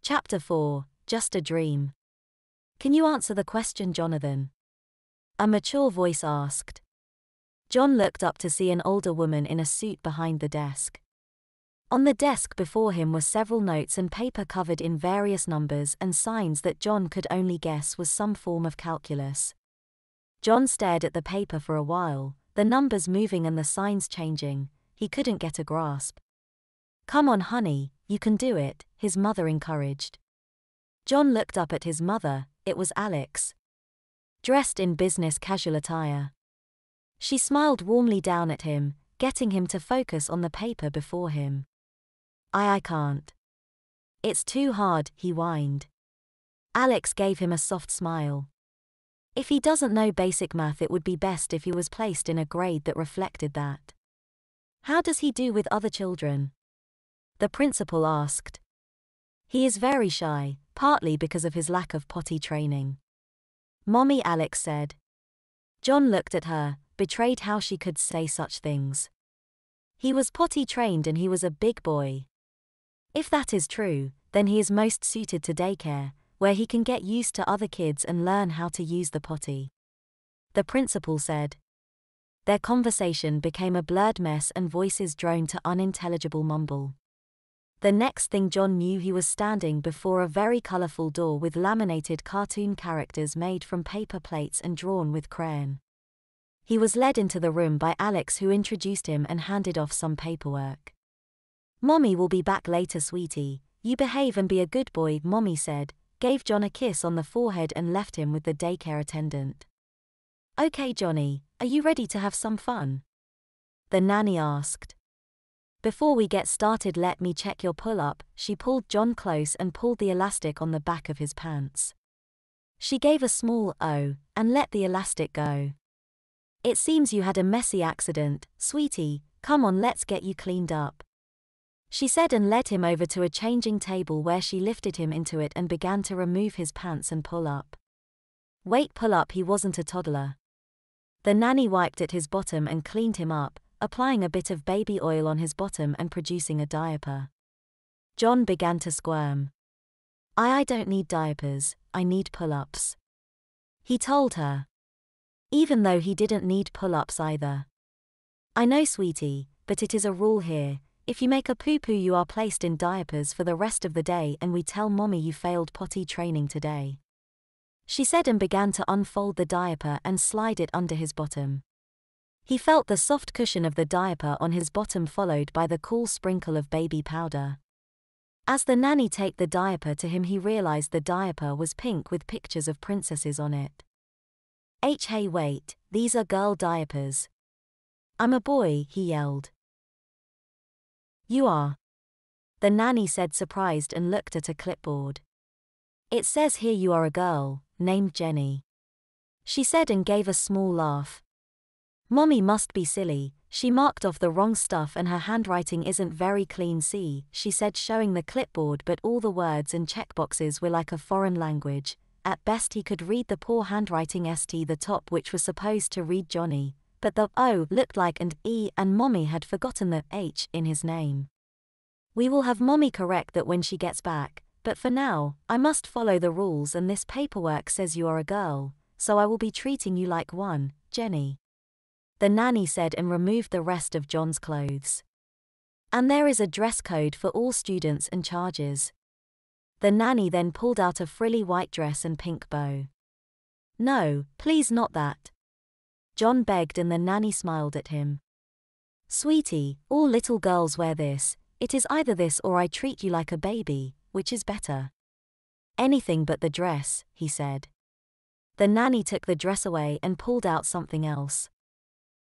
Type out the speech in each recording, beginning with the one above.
Chapter 4, Just a Dream. Can you answer the question, Jonathan? A mature voice asked. John looked up to see an older woman in a suit behind the desk. On the desk before him were several notes and paper covered in various numbers and signs that John could only guess was some form of calculus. John stared at the paper for a while, the numbers moving and the signs changing. He couldn't get a grasp. "Come on, honey, you can do it," his mother encouraged. John looked up at his mother. It was Alex, dressed in business casual attire. She smiled warmly down at him, getting him to focus on the paper before him. I can't. It's too hard," he whined. Alex gave him a soft smile. If he doesn't know basic math, it would be best if he was placed in a grade that reflected that. "How does he do with other children?" the principal asked. "He is very shy, partly because of his lack of potty training." "Mommy," Alex said. John looked at her, betrayed how she could say such things. He was potty trained and he was a big boy. If that is true, then he is most suited to daycare, where he can get used to other kids and learn how to use the potty, the principal said. Their conversation became a blurred mess and voices droned to unintelligible mumble. The next thing John knew, he was standing before a very colorful door with laminated cartoon characters made from paper plates and drawn with crayon. He was led into the room by Alex, who introduced him and handed off some paperwork. "Mommy will be back later, sweetie. You behave and be a good boy," Mommy said, gave John a kiss on the forehead and left him with the daycare attendant. "Okay, Johnny, are you ready to have some fun?" the nanny asked. "Before we get started, let me check your pull-up." She pulled John close and pulled the elastic on the back of his pants. She gave a small "oh" and let the elastic go. "It seems you had a messy accident, sweetie. Come on, let's get you cleaned up," she said, and led him over to a changing table where she lifted him into it and began to remove his pants and pull up. "Wait, pull up." He wasn't a toddler. The nanny wiped at his bottom and cleaned him up, applying a bit of baby oil on his bottom and producing a diaper. John began to squirm. I don't need diapers, I need pull-ups," he told her. Even though he didn't need pull-ups either. "I know, sweetie, but it is a rule here. If you make a poo-poo, you are placed in diapers for the rest of the day, and we tell Mommy you failed potty training today," she said, and began to unfold the diaper and slide it under his bottom. He felt the soft cushion of the diaper on his bottom, followed by the cool sprinkle of baby powder. As the nanny taped the diaper to him, he realized the diaper was pink with pictures of princesses on it. Hey, wait, these are girl diapers." "I'm a boy," he yelled. "You are," the nanny said, surprised, and looked at a clipboard. "It says here you are a girl, named Jenny," she said, and gave a small laugh. "Mommy must be silly, she marked off the wrong stuff and her handwriting isn't very clean. See," she said, showing the clipboard, but all the words and checkboxes were like a foreign language. At best he could read the poor handwriting. The top, which was supposed to read Johnny, but the O looked like an E, and Mommy had forgotten the H in his name. "We will have Mommy correct that when she gets back, but for now, I must follow the rules, and this paperwork says you are a girl, so I will be treating you like one, Jenny," the nanny said, and removed the rest of John's clothes. "And there is a dress code for all students and charges." The nanny then pulled out a frilly white dress and pink bow. "No, please, not that," John begged, and the nanny smiled at him. "Sweetie, all little girls wear this. It is either this or I treat you like a baby, which is better?" "Anything but the dress," he said. The nanny took the dress away and pulled out something else.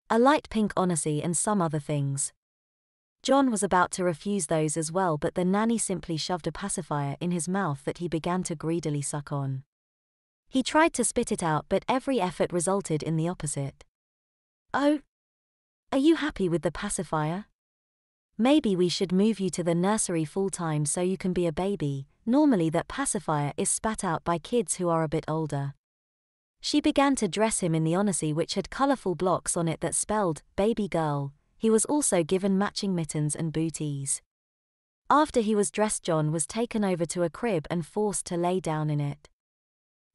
A light pink onesie and some other things. John was about to refuse those as well, but the nanny simply shoved a pacifier in his mouth that he began to greedily suck on. He tried to spit it out, but every effort resulted in the opposite. "Oh, are you happy with the pacifier? Maybe we should move you to the nursery full-time so you can be a baby. Normally that pacifier is spat out by kids who are a bit older." She began to dress him in the onesie, which had colorful blocks on it that spelled baby girl. He was also given matching mittens and booties. After he was dressed, John was taken over to a crib and forced to lay down in it.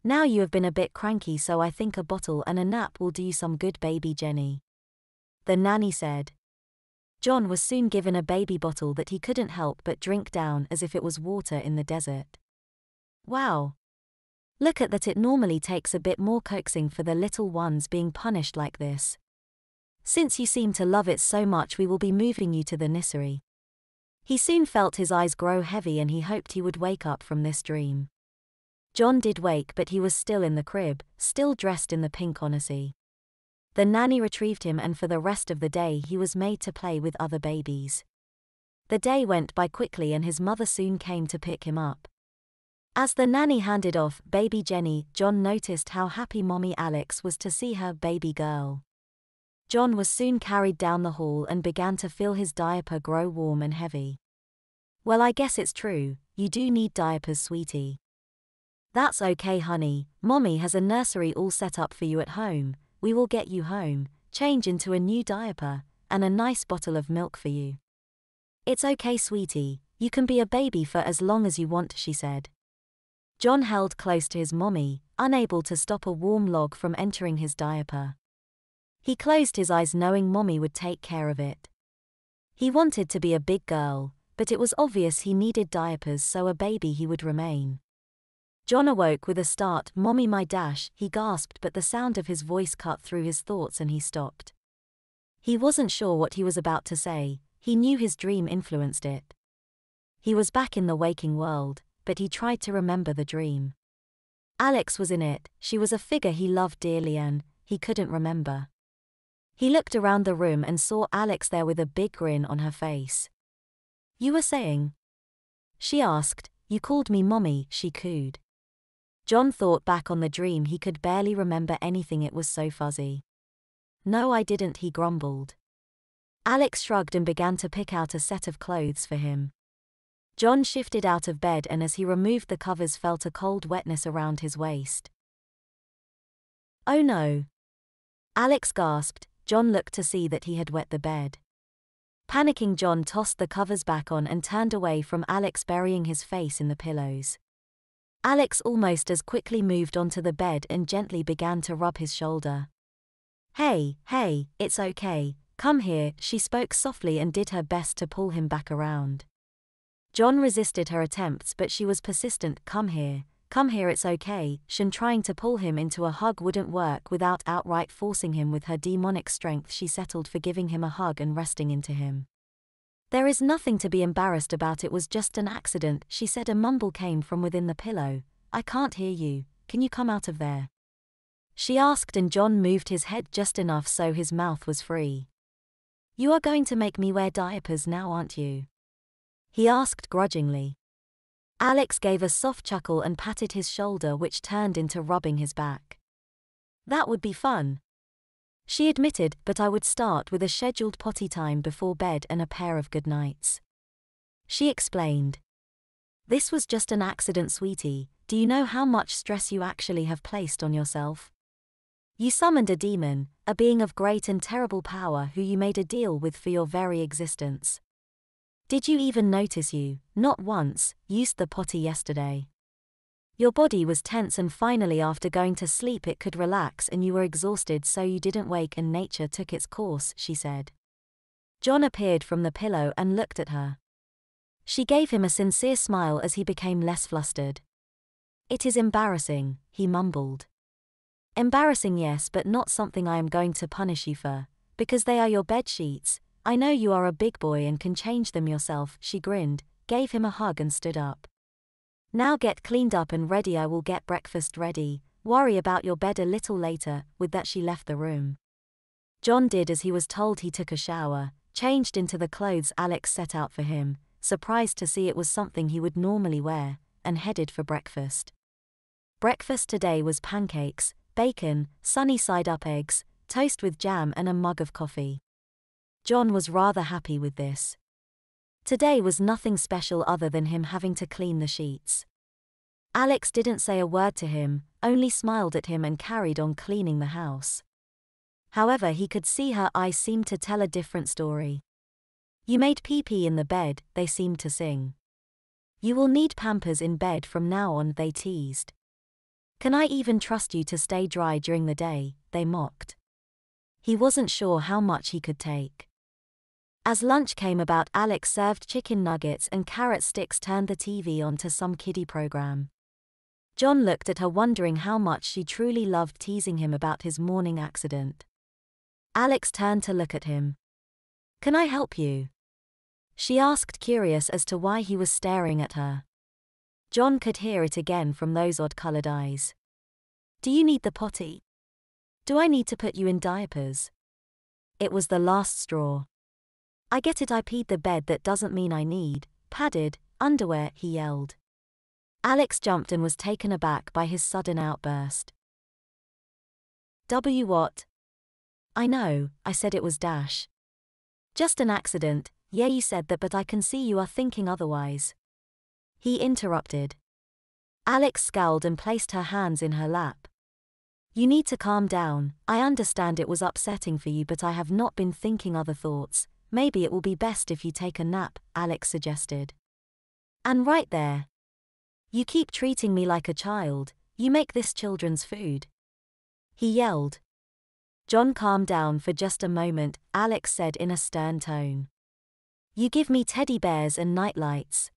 "Now you have been a bit cranky, so I think a bottle and a nap will do you some good, baby Jenny," the nanny said. John was soon given a baby bottle that he couldn't help but drink down as if it was water in the desert. "Wow. Look at that, it normally takes a bit more coaxing for the little ones being punished like this. Since you seem to love it so much, we will be moving you to the nursery." He soon felt his eyes grow heavy and he hoped he would wake up from this dream. John did wake, but he was still in the crib, still dressed in the pink onesie. The nanny retrieved him and for the rest of the day he was made to play with other babies. The day went by quickly and his mother soon came to pick him up. As the nanny handed off baby Jenny, John noticed how happy mommy Alex was to see her baby girl. John was soon carried down the hall and began to feel his diaper grow warm and heavy. "Well, I guess it's true, you do need diapers, sweetie." "That's okay, honey, mommy has a nursery all set up for you at home. We will get you home, change into a new diaper, and a nice bottle of milk for you." "It's okay, sweetie, you can be a baby for as long as you want," she said. John held close to his mommy, unable to stop a warm log from entering his diaper. He closed his eyes knowing mommy would take care of it. He wanted to be a big girl, but it was obvious he needed diapers, so a baby he would remain. John awoke with a start. "Mommy, my dash," he gasped, but the sound of his voice cut through his thoughts and he stopped. He wasn't sure what he was about to say, he knew his dream influenced it. He was back in the waking world, but he tried to remember the dream. Alex was in it, she was a figure he loved dearly and he couldn't remember. He looked around the room and saw Alex there with a big grin on her face. "You were saying?" she asked. "You called me mommy," she cooed. John thought back on the dream. He could barely remember anything, it was so fuzzy. "No, I didn't," he grumbled. Alex shrugged and began to pick out a set of clothes for him. John shifted out of bed and as he removed the covers felt a cold wetness around his waist. "Oh no!" Alex gasped. John looked to see that he had wet the bed. Panicking, John tossed the covers back on and turned away from Alex, burying his face in the pillows. Alex almost as quickly moved onto the bed and gently began to rub his shoulder. Hey, it's okay, come here," she spoke softly and did her best to pull him back around. John resisted her attempts, but she was persistent. Come here, it's okay." Trying to pull him into a hug wouldn't work. Without outright forcing him with her demonic strength, she settled for giving him a hug and resting into him. "There is nothing to be embarrassed about, it was just an accident," she said. A mumble came from within the pillow. "I can't hear you, can you come out of there?" she asked, and John moved his head just enough so his mouth was free. "You are going to make me wear diapers now, aren't you?" he asked grudgingly. Alex gave a soft chuckle and patted his shoulder, which turned into rubbing his back. "That would be fun," she admitted, "but I would start with a scheduled potty time before bed and a pair of good nights," she explained. "This was just an accident, sweetie. Do you know how much stress you actually have placed on yourself? You summoned a demon, a being of great and terrible power who you made a deal with for your very existence. Did you even notice you, not once, used the potty yesterday? Your body was tense and finally after going to sleep it could relax and you were exhausted so you didn't wake and nature took its course," she said. John appeared from the pillow and looked at her. She gave him a sincere smile as he became less flustered. "It is embarrassing," he mumbled. "Embarrassing, yes, but not something I am going to punish you for, because they are your bed sheets. I know you are a big boy and can change them yourself," she grinned, gave him a hug and stood up. "Now get cleaned up and ready, I will get breakfast ready. Worry about your bed a little later." With that she left the room. John did as he was told. He took a shower, changed into the clothes Alex set out for him, surprised to see it was something he would normally wear, and headed for breakfast. Breakfast today was pancakes, bacon, sunny-side-up eggs, toast with jam and a mug of coffee. John was rather happy with this. Today was nothing special other than him having to clean the sheets. Alex didn't say a word to him, only smiled at him and carried on cleaning the house. However, he could see her eyes seemed to tell a different story. You made pee-pee in the bed, they seemed to sing. You will need Pampers in bed from now on, they teased. Can I even trust you to stay dry during the day, they mocked. He wasn't sure how much he could take. As lunch came about, Alex served chicken nuggets and carrot sticks, turned the TV on to some kiddie program. John looked at her, wondering how much she truly loved teasing him about his morning accident. Alex turned to look at him. Can I help you? She asked, curious as to why he was staring at her. John could hear it again from those odd-colored eyes. Do you need the potty? Do I need to put you in diapers? It was the last straw. I get it, I peed the bed, that doesn't mean I need padded underwear, he yelled. Alex jumped and was taken aback by his sudden outburst. What? I know, I said it was dash. Just an accident. Yeah, you said that, but I can see you are thinking otherwise. He interrupted. Alex scowled and placed her hands in her lap. You need to calm down. I understand it was upsetting for you, but I have not been thinking other thoughts. Maybe it will be best if you take a nap, Alex suggested. And right there. You keep treating me like a child. You make this children's food. He yelled. John calmed down for just a moment, Alex said in a stern tone. You give me teddy bears and nightlights.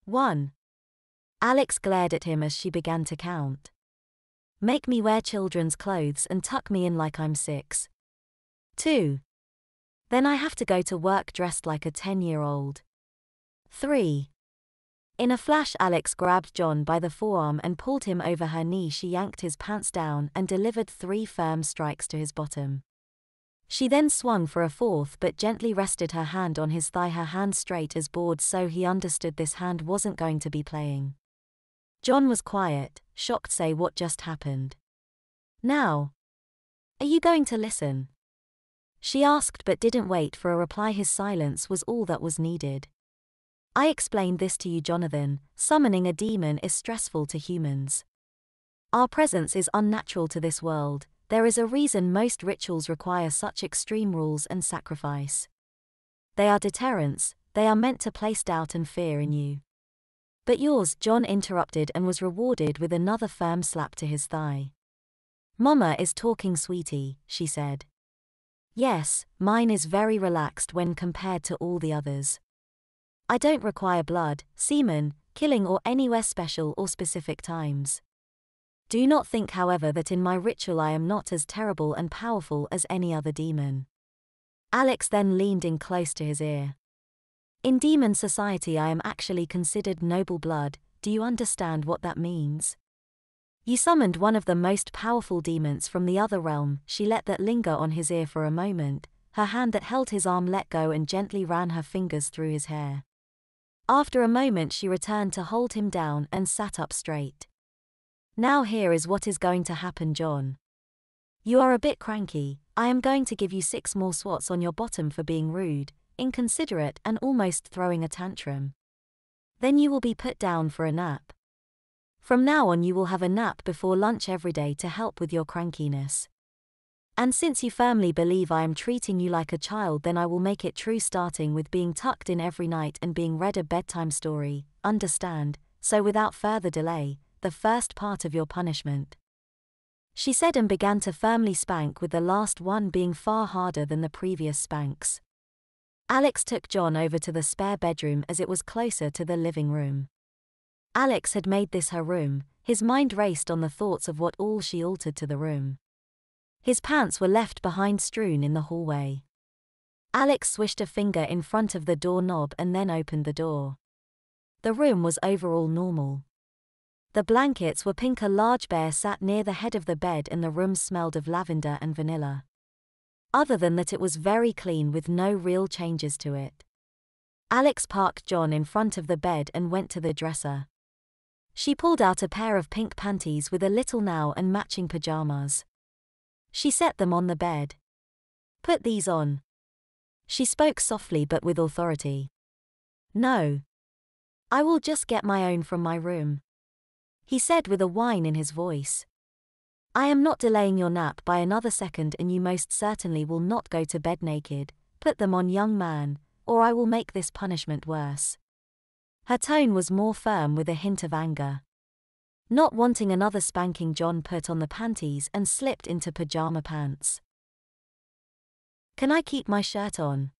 1. Alex glared at him as she began to count. Make me wear children's clothes and tuck me in like I'm 6. 2. Then I have to go to work dressed like a 10-year-old. 3. In a flash, Alex grabbed John by the forearm and pulled him over her knee. She yanked his pants down and delivered 3 firm strikes to his bottom. She then swung for a 4th but gently rested her hand on his thigh, her hand straight as boards, so he understood this hand wasn't going to be playing. John was quiet, shocked. Say, what just happened? Now. Are you going to listen? She asked, but didn't wait for a reply. His silence was all that was needed. I explained this to you, Jonathan. Summoning a demon is stressful to humans. Our presence is unnatural to this world. There is a reason most rituals require such extreme rules and sacrifice. They are deterrents. They are meant to place doubt and fear in you. But yours, John interrupted and was rewarded with another firm slap to his thigh. Mama is talking, sweetie, she said. Yes, mine is very relaxed when compared to all the others. I don't require blood, semen, killing or anywhere special or specific times. Do not think, however, that in my ritual I am not as terrible and powerful as any other demon. Alex then leaned in close to his ear. In demon society I am actually considered noble blood. Do you understand what that means? You summoned one of the most powerful demons from the other realm. She let that linger on his ear for a moment. Her hand that held his arm let go and gently ran her fingers through his hair. After a moment she returned to hold him down and sat up straight. Now here is what is going to happen, John. You are a bit cranky. I am going to give you 6 more swats on your bottom for being rude, inconsiderate and almost throwing a tantrum. Then you will be put down for a nap. From now on you will have a nap before lunch every day to help with your crankiness. And since you firmly believe I am treating you like a child, then I will make it true, starting with being tucked in every night and being read a bedtime story, understand? So without further delay, the first part of your punishment. She said and began to firmly spank, with the last one being far harder than the previous spanks. Alex took John over to the spare bedroom as it was closer to the living room. Alex had made this her room. His mind raced on the thoughts of what all she altered to the room. His pants were left behind, strewn in the hallway. Alex swished a finger in front of the doorknob and then opened the door. The room was overall normal. The blankets were pink. A large bear sat near the head of the bed and the room smelled of lavender and vanilla. Other than that, it was very clean with no real changes to it. Alex parked John in front of the bed and went to the dresser. She pulled out a pair of pink panties with a little now and matching pajamas. She set them on the bed. Put these on. She spoke softly but with authority. No. I will just get my own from my room, he said with a whine in his voice. I am not delaying your nap by another second, and you most certainly will not go to bed naked. Put them on, young man, or I will make this punishment worse." Her tone was more firm with a hint of anger. Not wanting another spanking, John put on the panties and slipped into pajama pants. "Can I keep my shirt on?"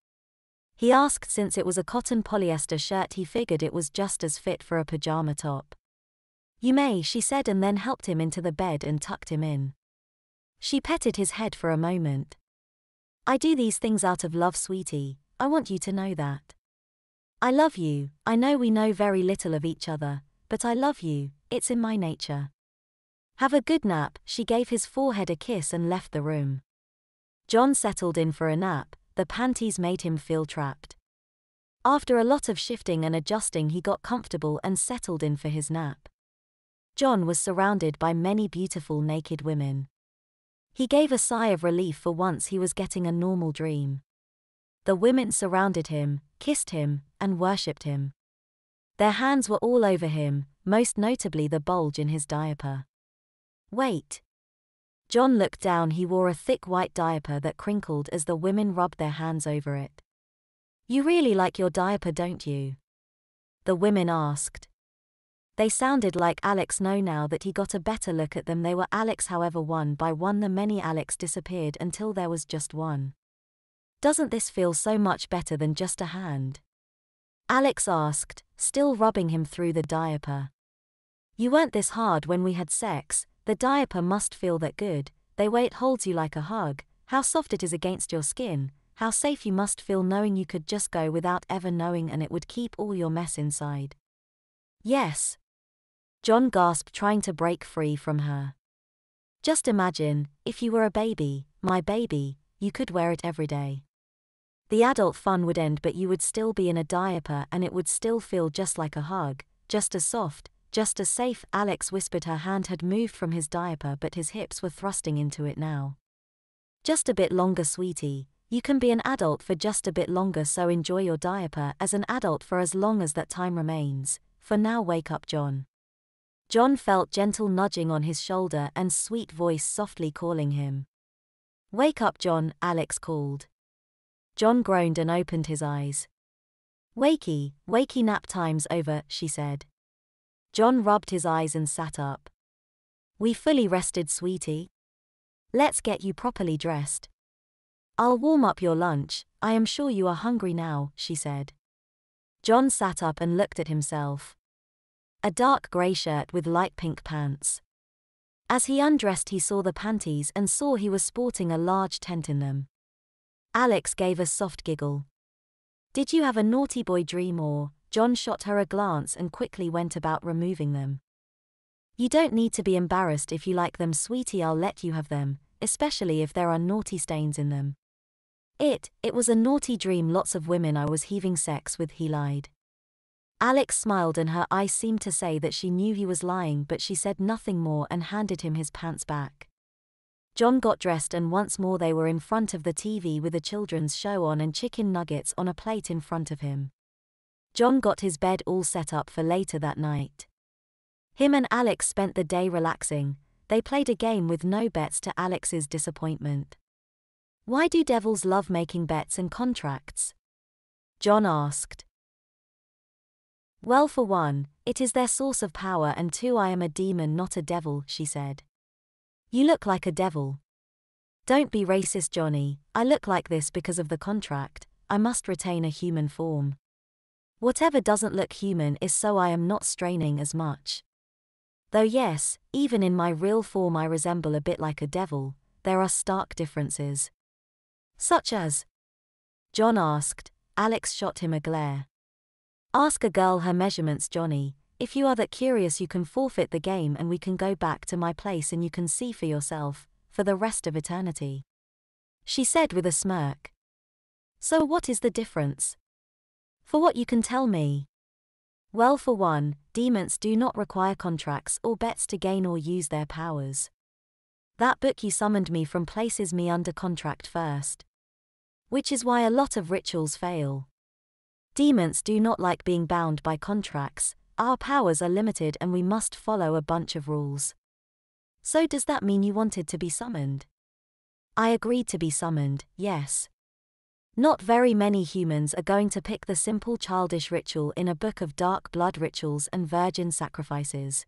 he asked. Since it was a cotton polyester shirt, he figured it was just as fit for a pajama top. "You may," she said, and then helped him into the bed and tucked him in. She petted his head for a moment. "I do these things out of love, sweetie. I want you to know that. I love you. I know we know very little of each other, but I love you. It's in my nature. Have a good nap." She gave his forehead a kiss and left the room. John settled in for a nap. The panties made him feel trapped. After a lot of shifting and adjusting, he got comfortable and settled in for his nap. John was surrounded by many beautiful naked women. He gave a sigh of relief. For once he was getting a normal dream. The women surrounded him, kissed him, and worshipped him. Their hands were all over him, most notably the bulge in his diaper. "Wait." John looked down. He wore a thick white diaper that crinkled as the women rubbed their hands over it. "You really like your diaper, don't you?" the women asked. They sounded like Alex. No, now that he got a better look at them, they were Alex. However, one by one the many Alex disappeared until there was just one. "Doesn't this feel so much better than just a hand?" Alex asked, still rubbing him through the diaper. "You weren't this hard when we had sex. The diaper must feel that good. The way it holds you like a hug, how soft it is against your skin, how safe you must feel knowing you could just go without ever knowing and it would keep all your mess inside." "Yes." John gasped, trying to break free from her. "Just imagine, if you were a baby, my baby, you could wear it every day. The adult fun would end, but you would still be in a diaper and it would still feel just like a hug, just as soft, just as safe." Alex whispered. Her hand had moved from his diaper, but his hips were thrusting into it now. "Just a bit longer, sweetie. You can be an adult for just a bit longer, so enjoy your diaper as an adult for as long as that time remains. For now, wake up, John." John felt gentle nudging on his shoulder and sweet voice softly calling him. "Wake up, John," Alex called. John groaned and opened his eyes. Wakey, nap time's over," she said. John rubbed his eyes and sat up. "We fully rested, sweetie? Let's get you properly dressed. I'll warm up your lunch. I am sure you are hungry now," she said. John sat up and looked at himself. A dark grey shirt with light pink pants. As he undressed, he saw the panties and saw he was sporting a large tent in them. Alex gave a soft giggle. "Did you have a naughty boy dream or?" John shot her a glance and quickly went about removing them. "You don't need to be embarrassed if you like them, sweetie. I'll let you have them, especially if there are naughty stains in them." It was a naughty dream. Lots of women I was having sex with," he lied. Alex smiled and her eyes seemed to say that she knew he was lying, but she said nothing more and handed him his pants back. John got dressed and once more they were in front of the TV with a children's show on and chicken nuggets on a plate in front of him. John got his bed all set up for later that night. Him and Alex spent the day relaxing. They played a game with no bets, to Alex's disappointment. "Why do devils love making bets and contracts?" John asked. "Well, for one, it is their source of power, and two, I am a demon, not a devil," she said. "You look like a devil." "Don't be racist, Johnny. I look like this because of the contract. I must retain a human form. Whatever doesn't look human is, so I am not straining as much. Though yes, even in my real form I resemble a bit like a devil. There are stark differences." "Such as?" John asked. Alex shot him a glare. "Ask a girl her measurements, Johnny. If you are that curious, you can forfeit the game and we can go back to my place and you can see for yourself, for the rest of eternity," she said with a smirk. "So what is the difference?" "For what you can tell me." "Well, for one, demons do not require contracts or bets to gain or use their powers. That book you summoned me from places me under contract first. Which is why a lot of rituals fail. Demons do not like being bound by contracts. Our powers are limited and we must follow a bunch of rules." "So does that mean you wanted to be summoned?" "I agreed to be summoned, yes." Not very many humans are going to pick the simple childish ritual in a book of dark blood rituals and virgin sacrifices.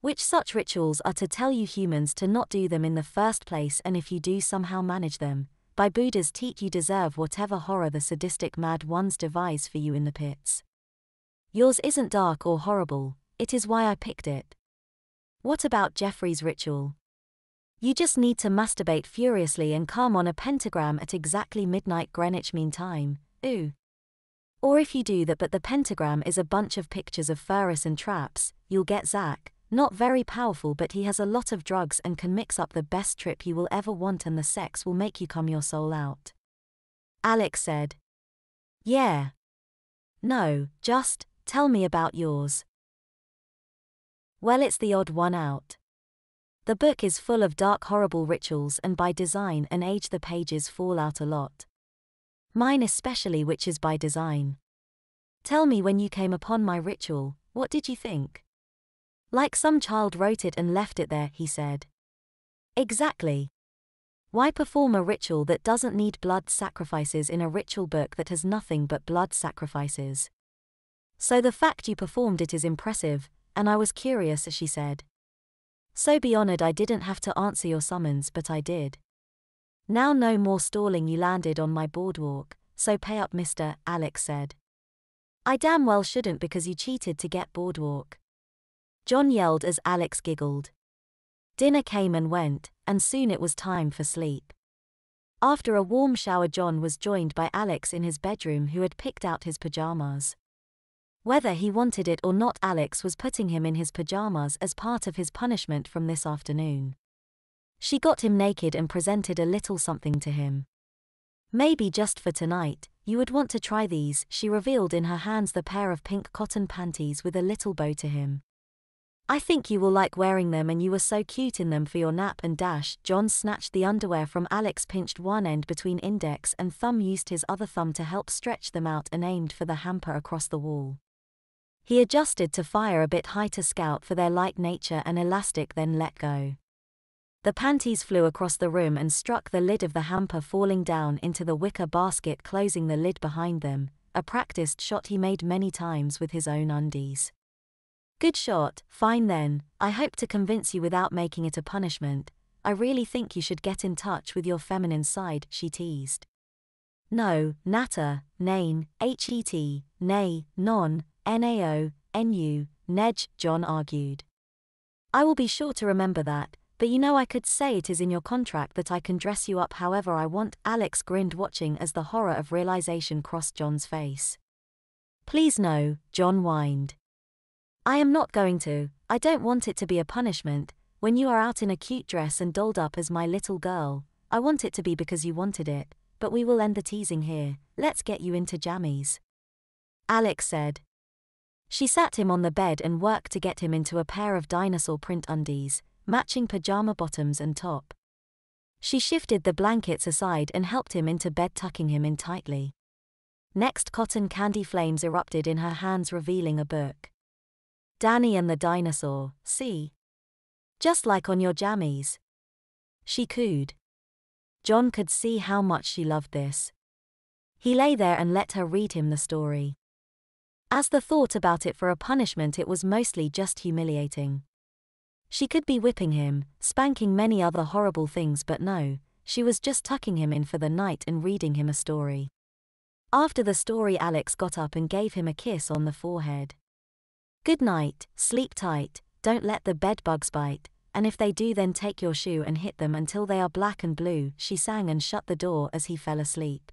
Which such rituals are to tell you humans to not do them in the first place, and if you do somehow manage them, by Buddha's teeth you deserve whatever horror the sadistic mad ones devise for you in the pits. Yours isn't dark or horrible, it is why I picked it. What about Jeffrey's ritual? You just need to masturbate furiously and calm on a pentagram at exactly midnight Greenwich Mean Time, ooh. Or if you do that but the pentagram is a bunch of pictures of furries and traps, you'll get Zach, not very powerful but he has a lot of drugs and can mix up the best trip you will ever want, and the sex will make you come your soul out. Alex said. Yeah. No, just, tell me about yours. Well, it's the odd one out. The book is full of dark horrible rituals, and by design and age the pages fall out a lot. Mine especially, which is by design. Tell me, when you came upon my ritual, what did you think? Like some child wrote it and left it there, he said. Exactly. Why perform a ritual that doesn't need blood sacrifices in a ritual book that has nothing but blood sacrifices? So the fact you performed it is impressive, and I was curious, she said. So be honored I didn't have to answer your summons, but I did. Now no more stalling, you landed on my boardwalk, so pay up, mister, Alex said. I damn well shouldn't, because you cheated to get boardwalk. John yelled as Alex giggled. Dinner came and went, and soon it was time for sleep. After a warm shower, John was joined by Alex in his bedroom, who had picked out his pajamas. Whether he wanted it or not, Alex was putting him in his pajamas as part of his punishment from this afternoon. She got him naked and presented a little something to him. Maybe just for tonight, you would want to try these, she revealed in her hands the pair of pink cotton panties with a little bow to him. I think you will like wearing them, and you were so cute in them for your nap and dash. John snatched the underwear from Alex, pinched one end between index and thumb, used his other thumb to help stretch them out, and aimed for the hamper across the wall. He adjusted to fire a bit high to scout for their light nature and elastic, then let go. The panties flew across the room and struck the lid of the hamper, falling down into the wicker basket, closing the lid behind them, a practiced shot he made many times with his own undies. Good shot, fine then, I hope to convince you without making it a punishment. I really think you should get in touch with your feminine side, she teased. No, natter, nain, het, nay, non, nao, nu, nej, John argued. I will be sure to remember that, but you know I could say it is in your contract that I can dress you up however I want. Alex grinned, watching as the horror of realization crossed John's face. Please no, John whined. I am not going to. I don't want it to be a punishment. When you are out in a cute dress and dolled up as my little girl, I want it to be because you wanted it, but we will end the teasing here. Let's get you into jammies. Alex said. She sat him on the bed and worked to get him into a pair of dinosaur print undies, matching pajama bottoms and top. She shifted the blankets aside and helped him into bed, tucking him in tightly. Next, cotton candy flames erupted in her hands, revealing a book. Danny and the Dinosaur, see? Just like on your jammies. She cooed. John could see how much she loved this. He lay there and let her read him the story. As the thought about it for a punishment, it was mostly just humiliating. She could be whipping him, spanking many other horrible things, but no, she was just tucking him in for the night and reading him a story. After the story, Alex got up and gave him a kiss on the forehead. Good night, sleep tight, don't let the bed bugs bite, and if they do, then take your shoe and hit them until they are black and blue, she sang and shut the door as he fell asleep.